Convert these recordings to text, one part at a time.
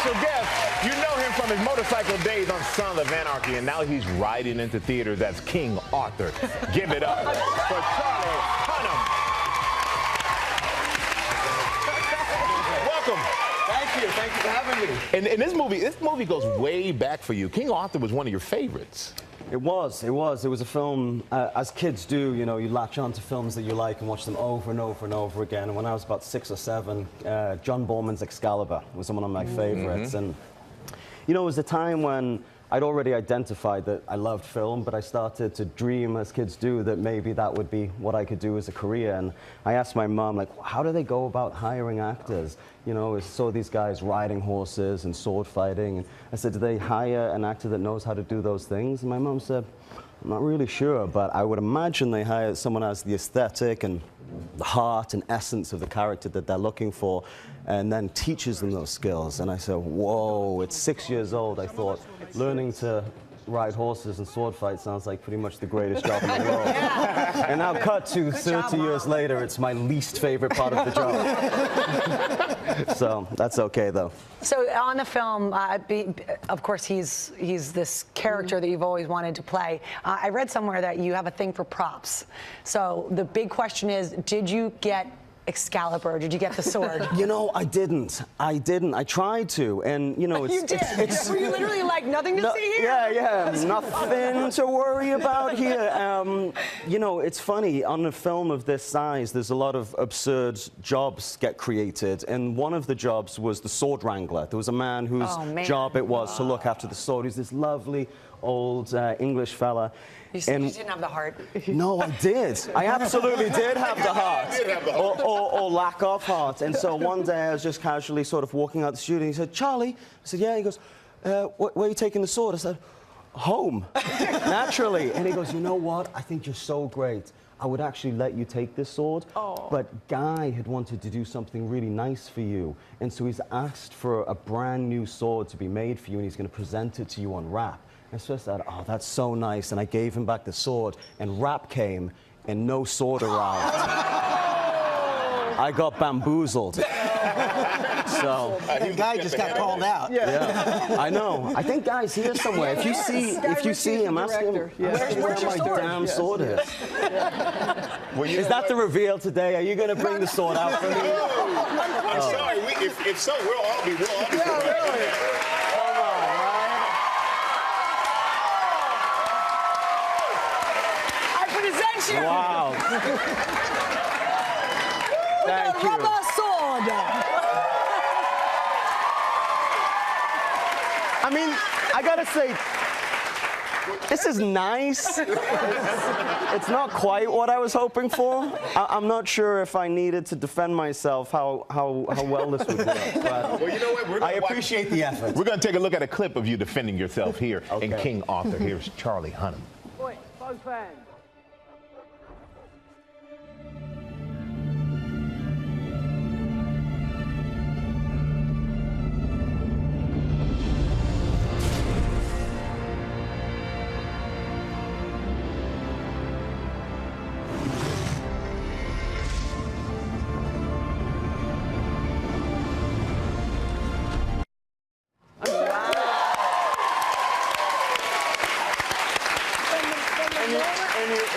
special guest. You know him from his motorcycle days on Sons of Anarchy, and now he's riding into theaters as King Arthur. Give it up for Charlie Hunnam. Welcome. Thank you for having me. And this movie goes way back for you. King Arthur was one of your favorites. It was a film, as kids do, you know, you latch on to films that you like and watch them over and over and over again. And when I was about 6 or 7, John Borman's Excalibur was one of my favorites. And, you know, it was a time when I'd already identified that I loved film, but I started to dream, as kids do, that maybe that would be what I could do as a career. And I asked my mom, like, how do they go about hiring actors? You know, I saw these guys riding horses and sword fighting. And I said, do they hire an actor that knows how to do those things? And my mom said, I'm not really sure, but I would imagine they hire someone who has the aesthetic and the heart and essence of the character that they're looking for, and then teaches them those skills. And I said, whoa, at 6 years old, I thought, learning to ride horses and sword fight sounds like pretty much the greatest job in the world. And now cut to 30 years later, it's my least favorite part of the job. So that's okay, though. So on the film, of course, he's this character that you've always wanted to play. I read somewhere that you have a thing for props. So the big question is, did you get Excalibur? Did you get the sword? You know, I didn't. I tried to, and you know, you did. Were you literally like, nothing to see here? Yeah, nothing to worry about here. You know, it's funny, on a film of this size, there's a lot of absurd jobs get created, and one of the jobs was the sword wrangler. There was a man whose job it was to look after the sword. He's this lovely old English fella. You said you didn't have the heart. No, I did. I absolutely did have the heart. Or lack of heart. And so one day I was just casually sort of walking out the studio, and he said, Charlie? I said, yeah. He goes, where are you taking the sword? I said, home, naturally. And he goes, you know what? I think you're so great. I would actually let you take this sword, but Guy had wanted to do something really nice for you, and so he's asked for a brand new sword to be made for you, and he's going to present it to you on wrap. And so I said, oh, that's so nice, and I gave him back the sword, and wrap came, and no sword arrived. I got bamboozled. So the guy just got called out. Yeah, I know. I think Guy's here somewhere. If you see him, ask him where my damn sword is. Well, is that the reveal today? Are you going to bring the sword out for me? I'm sorry. If so, we'll all be. Really? Come on, right? I present you. Wow. Thank you. Rubber sword. I mean, I gotta say, this is nice. It's not quite what I was hoping for. I'm not sure if I needed to defend myself how well this would work. But well, you know what? I appreciate the effort. We're going to take a look at a clip of you defending yourself here in King Arthur. Here's Charlie Hunnam. Boys, both hands.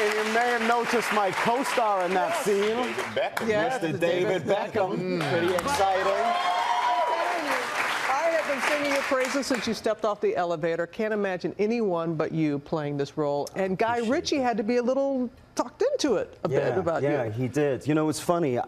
And you may have noticed my co-star in that scene, Mr. David Beckham. Pretty exciting. I have been singing your praises since you stepped off the elevator. Can't imagine anyone but you playing this role. And Guy Ritchie had to be a little talked into it a bit about you. Yeah, he did. You know, it's funny.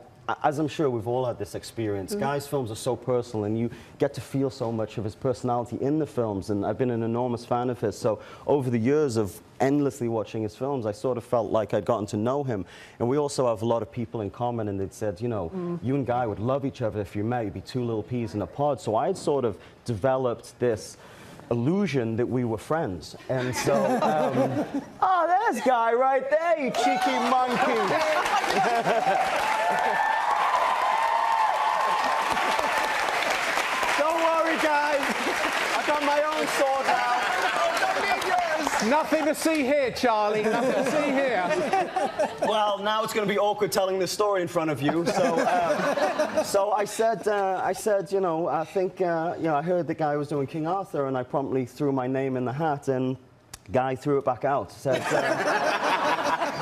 As I'm sure we've all had this experience, Guy's films are so personal, and you get to feel so much of his personality in the films, and I've been an enormous fan of his. So over the years of endlessly watching his films, I sort of felt like I'd gotten to know him. And we also have a lot of people in common, and they'd said, you know, you and Guy would love each other if you met. You'd be two little peas in a pod. So I had sort of developed this illusion that we were friends. And so, oh, there's Guy right there, you cheeky monkey. Don't worry, guys. I got my own sword now. Don't need yours. Nothing to see here, Charlie. Nothing to see here. Well, now it's going to be awkward telling this story in front of you. So I said, you know, I think, you know, I heard the guy was doing King Arthur, and I promptly threw my name in the hat, and guy threw it back out. Said,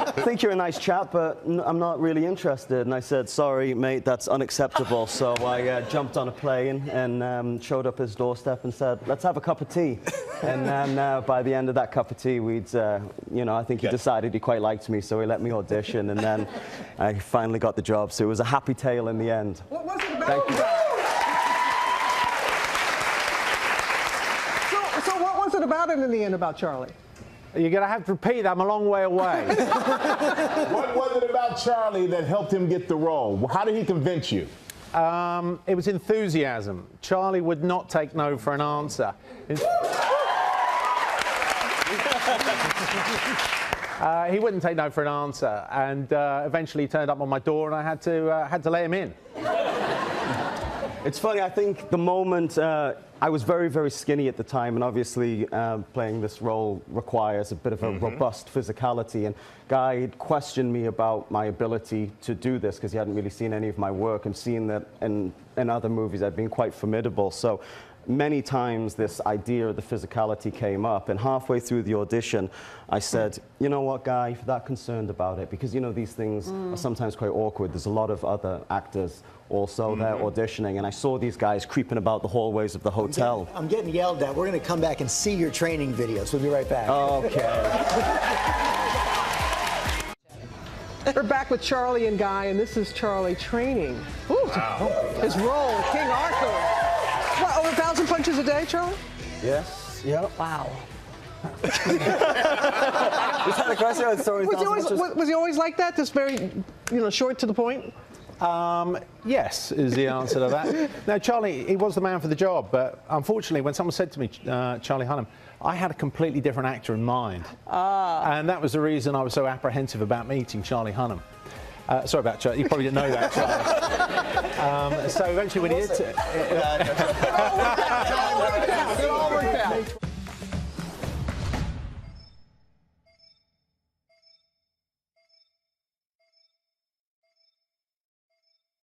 I think you're a nice chap, but I'm not really interested. And I said, sorry, mate, that's unacceptable. So I jumped on a plane and showed up at his doorstep and said, let's have a cup of tea. And then by the end of that cup of tea, we'd, you know, I think he decided he quite liked me, so he let me audition, and then I finally got the job. So it was a happy tale in the end. What was it about? Thank you. So what was it about it in the end about Charlie? You're going to have to repeat that. I'm a long way away. What was it about Charlie that helped him get the role? How did he convince you? It was enthusiasm. Charlie would not take no for an answer. He wouldn't take no for an answer, and eventually he turned up on my door, and I had to let him in. It's funny, I think the moment, I was very, very skinny at the time, and obviously playing this role requires a bit of a robust physicality, and Guy questioned me about my ability to do this because he hadn't really seen any of my work, and seen that in other movies I'd been quite formidable. So many times this idea of the physicality came up, and halfway through the audition I said, you know what, Guy, if you're that concerned about it, because you know these things are sometimes quite awkward, there's a lot of other actors also there auditioning, and I saw these guys creeping about the hallways of the hotel. I'm getting yelled at. We're going to come back and see your training videos. We'll be right back. Okay. We're back with Charlie and Guy, and this is Charlie training. Ooh, his role, King Arthur. What, over 1,000 punches a day, Charlie? Yes. Yep. Wow. Is that a question? Was he always like that? Just very, you know, short to the point? Yes, is the answer to that. Now, Charlie, he was the man for the job, but unfortunately, when someone said to me, Charlie Hunnam, I had a completely different actor in mind. And that was the reason I was so apprehensive about meeting Charlie Hunnam. Sorry about Charlie, you probably didn't know that, Charlie. So eventually when he did... It all worked out.